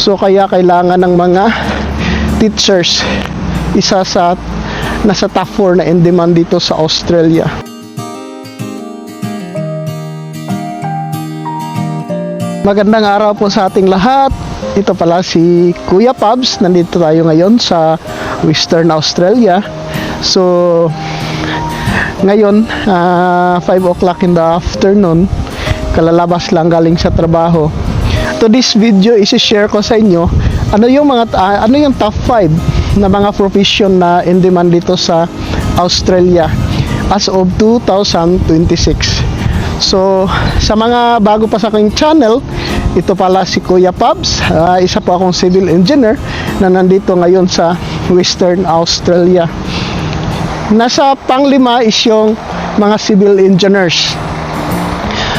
So kaya kailangan ng mga teachers, isa sa nasa top 4 na in demand dito sa Australia. Magandang araw po sa ating lahat. Ito pala si Kuya Pabs. Nandito tayo ngayon sa Western Australia. So ngayon 5 o'clock in the afternoon, kalalabas lang galing sa trabaho. To this video, isi-share ko sa inyo ano yung top 5 na mga profession na in demand dito sa Australia as of 2026. So sa mga bago pa sa aking channel, ito pala si Kuya Pabs. Isa po akong civil engineer na nandito ngayon sa Western Australia. Nasa pang-5 is yung mga civil engineers.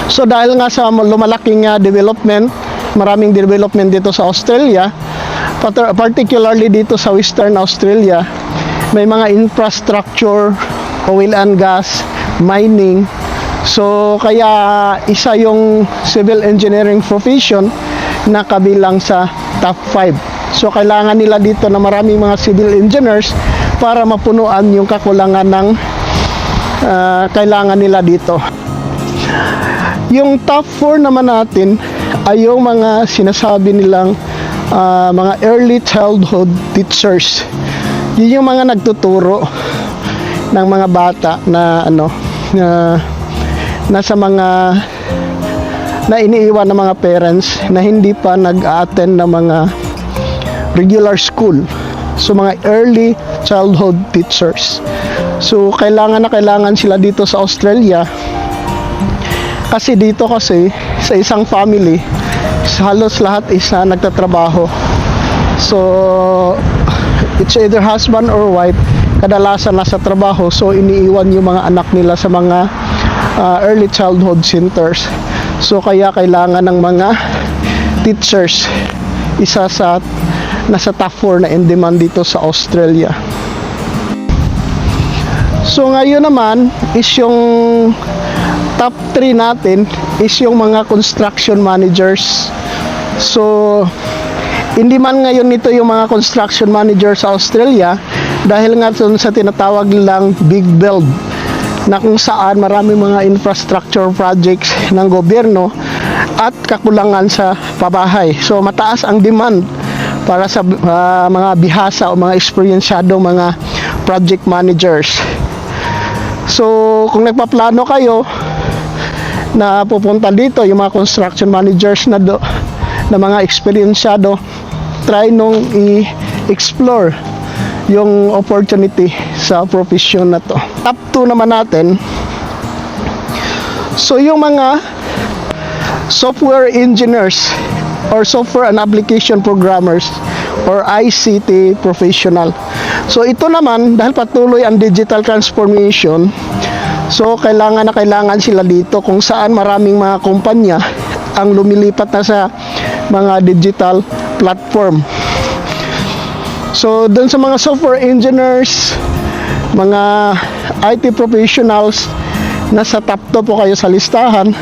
So dahil nga sa lumalaking development, maraming development dito sa Australia, particularly dito sa Western Australia, may mga infrastructure, oil and gas, mining. So kaya isa yung civil engineering profession na kabilang sa top 5. So kailangan nila dito na maraming mga civil engineers para mapunuan yung kakulangan ng kailangan nila dito. Yung top 4 naman natin ay yung mga sinasabi nilang mga early childhood teachers. Yun yung mga nagtuturo ng mga bata na nasa mga na iniiwan ng mga parents na hindi pa nag-a-attend ng mga regular school. So mga early childhood teachers. So kailangan sila dito sa Australia. Kasi dito sa isang family, halos lahat is nagtatrabaho. So it's either husband or wife, kadalasan nasa trabaho. So iniiwan yung mga anak nila sa mga early childhood centers. So kaya kailangan ng mga teachers, isa sa nasa top 4 na in demand dito sa Australia. So ngayon naman is yung top 3 natin is yung mga construction managers. So hindi man ngayon nito yung mga construction managers sa Australia dahil nga sa tinatawag nilang big build, na kung saan maraming mga infrastructure projects ng gobyerno at kakulangan sa pabahay. So mataas ang demand para sa mga bihasa o mga eksperyensyado mga project managers. So kung nagpaplano kayo na pupunta dito, yung mga construction managers na mga eksperyensyado, try nung i-explore yung opportunity sa profession na to. Top 2 naman natin, so yung mga software engineers or software and application programmers or ICT professional. So ito naman, dahil patuloy ang digital transformation, so kailangan sila dito kung saan maraming mga kumpanya ang lumilipat na sa mga digital platform. So dun sa mga software engineers, mga IT professionals, nasa top 2 po kayo sa listahan.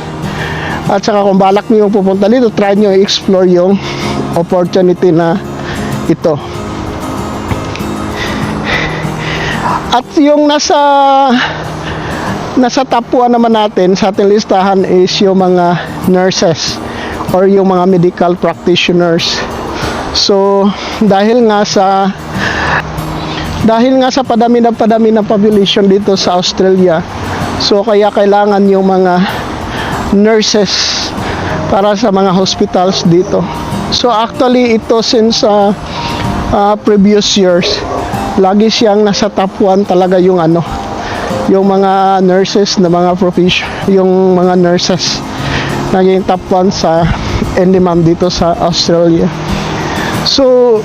At saka kung balak niyo pupunta dito, try niyo i-explore yung opportunity na ito. At yung nasa top 1 naman natin sa ating listahan is yung mga nurses or yung mga medical practitioners. So dahil nga sa padami ng population dito sa Australia, so kaya kailangan yung mga nurses para sa mga hospitals dito. So actually ito since previous years, lagi siyang nasa top 1 talaga yung mga nurses na mga profession, yung mga nurses naging top 1 sa in demand dito sa Australia. So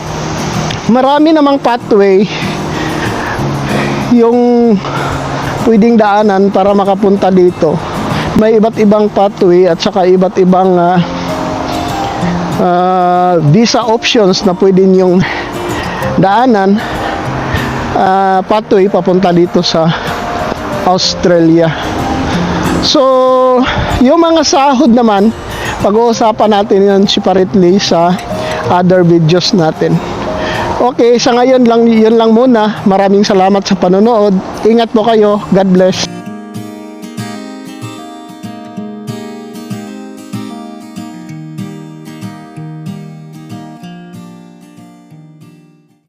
marami namang pathway yung pwedeng daanan para makapunta dito. May iba't ibang pathway at saka iba't ibang visa options na pwede yung daanan, pathway papunta dito sa Australia. So yung mga sahod naman pag-uusapan natin yun separately sa other videos natin. Okay, sa ngayon lang, yun lang muna. Maraming salamat sa panonood. Ingat po kayo. God bless.